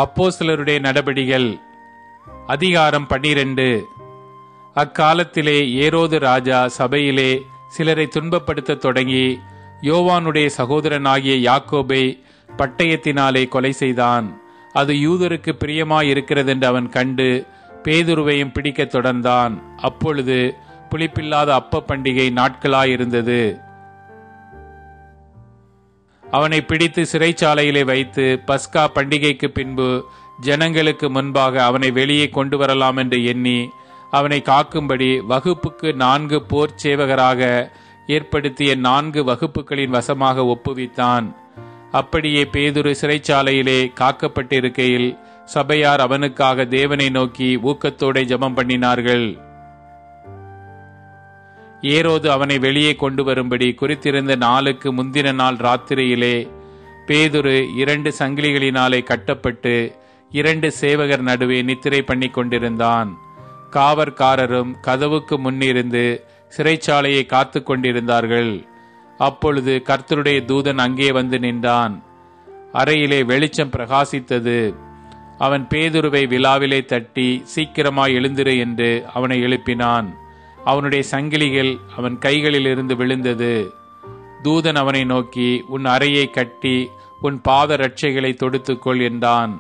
அப்போஸ்தலருடைய நடபடிகள் அதிகாரம் 12. அக்காலத்திலே ஏரோது ராஜா சபையிலே சிலரை துன்பப்படுத்த தொடங்கி யோவானுடைய சகோதரனாகிய யாக்கோபை பட்டயத்தினாலே கொலை செய்தான். அது யூதருக்கு பிரியமாயிருக்கிறதென்று அவன் கண்டு பேதுருவையும் பிடிக்க தொடர்ந்தான். அப்பொழுது புளிப்பில்லாத அப்ப பண்டிகை நாட்களாயிருந்தது. அவனை பிடித்து சிறைச்சாலையிலே வைத்து பஸ்கா பண்டிகைக்கு பின்பு ஜனங்களுக்கு முன்பாக அவனை வெளியே கொண்டு வரலாம் என்று எண்ணி அவனை காக்கும்படி வகுப்புக்கு 4 போர் சேவகராக ஏற்படுத்திய 4 வகுப்புகளின் வசமாக ஒப்புவித்தான். அப்படியே பேதுரு சிறைச்சாலையிலே காக்கப்பட்டிருக்கையில் சபையார் அவனுக்காக தேவனை நோக்கி ஊக்கத்தோടെ ஜெபம் பண்ணினார்கள். ஏரோது அவனை வெளியே கொண்டு வரும்படி குறித்திருந்த நாளுக்கு முந்தின நாள் ராத்திரியிலே பேதுரு 2 சங்கிலிகளினாலே கட்டப்பட்டு 2 சேவகர் நடுவே நித்திரை பண்ணி கொண்டிருந்தான். காவற்காரரும் கதவுக்கு முன்னிருந்து சிறைச்சாலையை காத்து கொண்டிருந்தார்கள். அப்பொழுது கர்த்தருடைய தூதன் அங்கே வந்து நின்றான். அறையிலே வெளிச்சம் பிரகாசித்தது. அவன் பேதுருவை விலாவிலே தட்டி சீக்கிரமாய் எழுந்திரு என்று அவனை எழுப்பினான். அவனுடைய சங்கிலிகள் அவன் கைகளில் இருந்து விழுந்தது. தூதன் அவனை நோக்கி, உன் அறையை கட்டி உன் பாத ரட்சைகளை தொடுத்துக்கொள் என்றான்.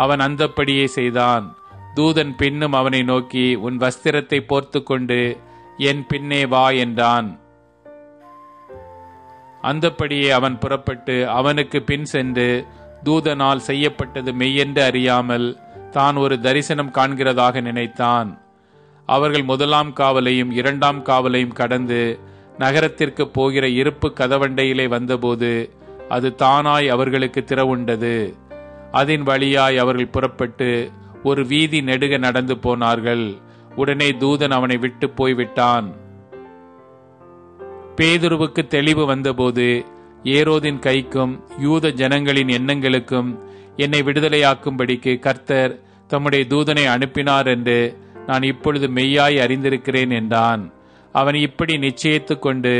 அவன் அந்தப்படியே செய்தான். தூதன் பின்னும் அவனை நோக்கி, உன் வஸ்திரத்தை போர்த்து கொண்டு என் பின்னே வா என்றான். அந்தப்படியே அவன் புறப்பட்டு அவனுக்கு பின் சென்று தூதனால் செய்யப்பட்டது மெய்யென்று அறியாமல் தான் ஒரு தரிசனம் காண்கிறதாக நினைத்தான். அவர்கள் 1ஆம் காவலையும் 2ஆம் காவலையும் கடந்து நகரத்திற்கு போகிற இருப்பு கதவண்டையிலே வந்தபோது அது தானாய் அவர்களுக்கு திறவுண்டது. அதன் வழியாய் அவர்கள் புறப்பட்டு ஒரு வீதி நெடுக நடந்து போனார்கள். உடனே தூதன் அவனை விட்டு போய்விட்டான். பேதுருவுக்கு தெளிவு வந்தபோது ஏரோதின் கைக்கும் யூத ஜனங்களின் எண்ணங்களுக்கும் என்னை விடுதலையாக்கும்படிக்கு கர்த்தர் தம்முடைய தூதனை அனுப்பினார் என்று நான் இப்பொழுது மெய்யாய் அறிந்திருக்கிறேன் என்றான். அவன் இப்படி நிச்சயித்து கொண்டு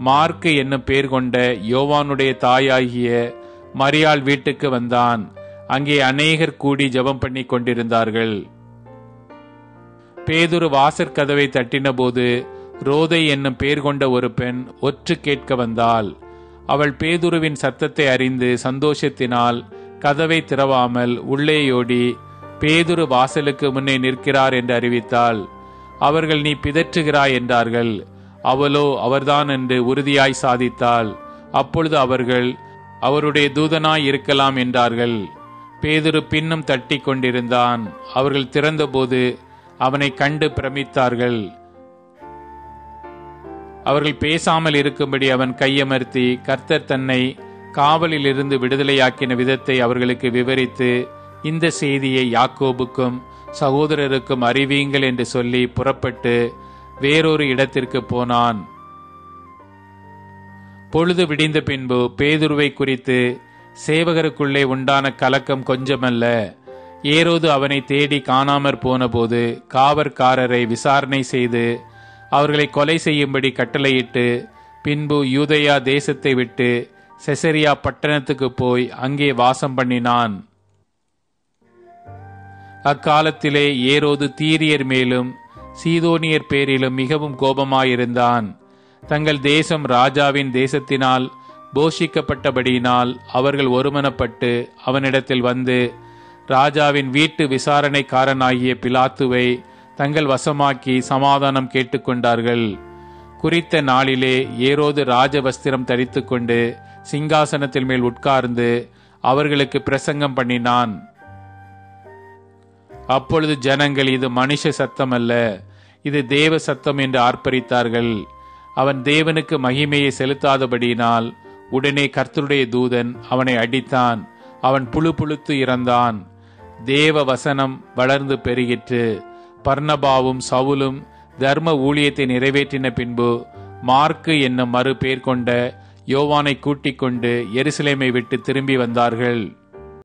மார்க்கு என்னும் பேர் கொண்ட யோவானுடைய தாயாகிய மரியாள் வீட்டுக்கு வந்தான். அங்கே அநேகர் கூடி ஜெபம் பண்ணி கொண்டிருந்தார்கள். பேதுரு வாசற்கதவை தட்டின போது ரோதை என்னும் பேர் கொண்ட ஒரு பெண் ஒற்று கேட்க வந்தாள். அவள் பேதுருவின் சத்தத்தை அறிந்து சந்தோஷத்தினால் கதவை திறவாமல் உள்ளேயோடி பேதுரு வாசலுக்கு முன்னே நிற்கிறார் என்று அறிவித்தாள். அவர்கள், நீ பிதற்றுகிறாய் என்றார்கள். அவளோ அவர்தான் என்று உறுதியாய் சாதித்தாள். அப்பொழுது அவர்கள், அவருடைய தூதனாய் இருக்கலாம் என்றார்கள். பேதுரு பின்னும் தட்டி கொண்டிருந்தான். அவர்கள் திறந்தபோது அவனை கண்டு பிரமித்தார்கள். அவர்கள் பேசாமல் இருக்கும்படி அவன் கையமர்த்தி கர்த்தர் தன்னை காவலில் இருந்து விடுதலையாக்கின விதத்தை அவர்களுக்கு விவரித்து, இந்த செய்தியை யாக்கோபுக்கும் சகோதரருக்கும் அறிவியுங்கள் என்று சொல்லி புறப்பட்டு வேறொரு இடத்திற்கு போனான். பொழுது விடிந்த பின்பு பேதுருவை குறித்து சேவகருக்குள்ளே உண்டான கலக்கம் கொஞ்சமல்ல. ஏரோது அவனை தேடி காணாமற் போன போது காவற்காரரை விசாரணை செய்து அவர்களை கொலை செய்யும்படி கட்டளையிட்டு பின்பு யூதேயா தேசத்தை விட்டு செசரியா பட்டணத்துக்கு போய் அங்கே வாசம் பண்ணினான். அக்காலத்திலே ஏரோது தீரியர் மேலும் சீதோனியர் பேரிலும் மிகவும் கோபமாயிருந்தான். தங்கள் தேசம் ராஜாவின் தேசத்தினால் போஷிக்கப்பட்டபடியினால் அவர்கள் ஒருமனப்பட்டு அவனிடத்தில் வந்து ராஜாவின் வீட்டு விசாரணைக்காரனாகிய பிலாத்துவை தங்கள் வசமாக்கி சமாதானம் கேட்டுக்கொண்டார்கள். குறித்த நாளிலே ஏரோது ராஜவஸ்திரம் தரித்து கொண்டு சிங்காசனத்தில் மேல் உட்கார்ந்து அவர்களுக்கு பிரசங்கம் பண்ணினான். அப்பொழுது ஜனங்கள், இது மனுஷ சத்தம் அல்ல, இது தேவ சத்தம் என்று ஆர்ப்பரித்தார்கள். அவன் தேவனுக்கு மகிமையை செலுத்தாதபடியினால் உடனே கர்த்தருடைய தூதன் அவனை அடித்தான். அவன் புழு புழுத்து இறந்தான். தேவ வசனம் வளர்ந்து பெருகிற்று. பர்னபாவும் சவுலும் தர்ம ஊழியத்தை நிறைவேற்றின பின்பு மார்க்கு என்னும் மறு பேர் கொண்ட யோவானை கூட்டிக் கொண்டு எருசலேமை விட்டு திரும்பி வந்தார்கள்.